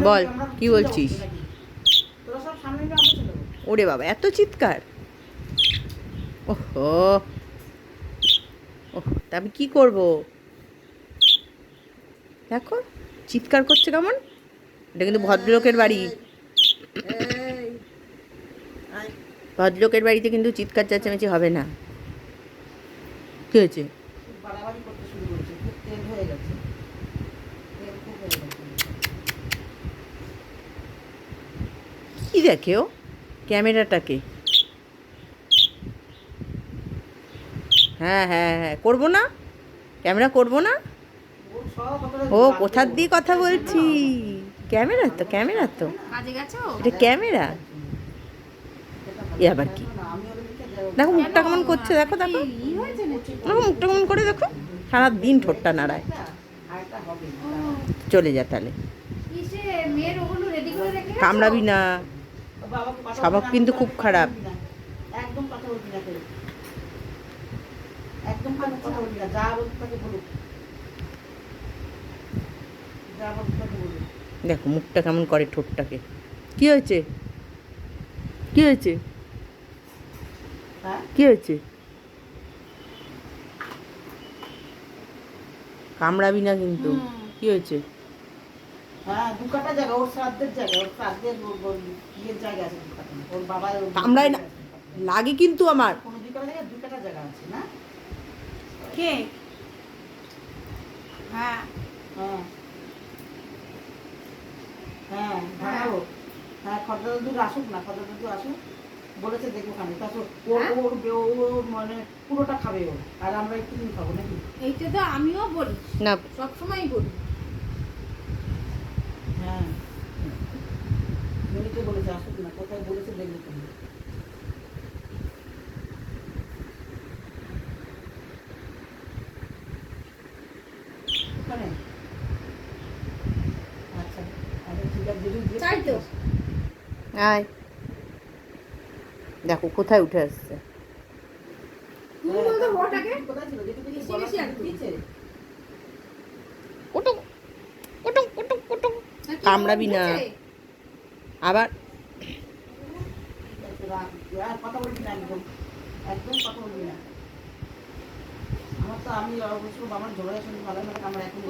বল কি বলছিস? ওরে বাবা এত চিৎকার! ওহো, ওহ, তা আমি কি করব? দেখো চিৎকার করছে কেমন। এটা কিন্তু ভদ্রলোকের বাড়ি। ভদ্রলোকের বাড়িতে কিন্তু চিৎকার চেঁচামেচি হবে না। কি হয়েছে? কি দেখে ও ক্যামেরাটাকে? হ্যাঁ হ্যাঁ হ্যাঁ, করবো না? ক্যামেরা করবো না? ও কোথার দিয়ে কথা বলছি? ক্যামেরা তো, ক্যামেরা তো, এটা ক্যামেরা। এ আবার কি? দেখো মুখটা কেমন করছে, দেখো দেখো দেখো মুখটা কেমন করে, দেখো সারাদিন ঠোঁটটা নাড়ায়। চলে যা তাহলে, কামড়াবি না, স্বভাব কিন্তু খুব খারাপ। দেখো মুখটা কেমন করে, ঠোঁটটাকে। কি হয়েছে? কি হয়েছে? কি হয়েছে? কামড়াবি না কিন্তু। কি হয়েছে? কামড়ায় না, লাগে কিন্তু আমার। কে? হ্যাঁ হ্যাঁ হ্যাঁ হ্যাঁ, খদ্দের দুধ আসুক না, খদ্দের দুধ আসুক বলেছে, দেখবো খানে তারপর ওর মানে পুরোটা খাবে ও, আর আমরা একটু দিন খাবো নাকি। এইটা তো আমিও বলি না, সবসময় বলি। হ্যাঁ মিনিকে বলেছে আসুক না, কোথায় বলেছে দেখবো খানে। ওখানে আচ্ছা আচ্ছা ঠিক আছে, যদি তাই তো। আয় দেখো কোথায় উঠে আসছে। তুমি বলতো বড়টাকে কোথায় ছিল যেটুকু বেশি বেশি আর দিয়েছে। কুটুক কুটুক কুটুক কুটুক। কামড়াবি না আবার। কথা বলবি না, একদম একদম কথা বলবি না। আমার তো আমি অবশ্য আমার ঝোড়া শুনে ভালো লাগে, আমার এখন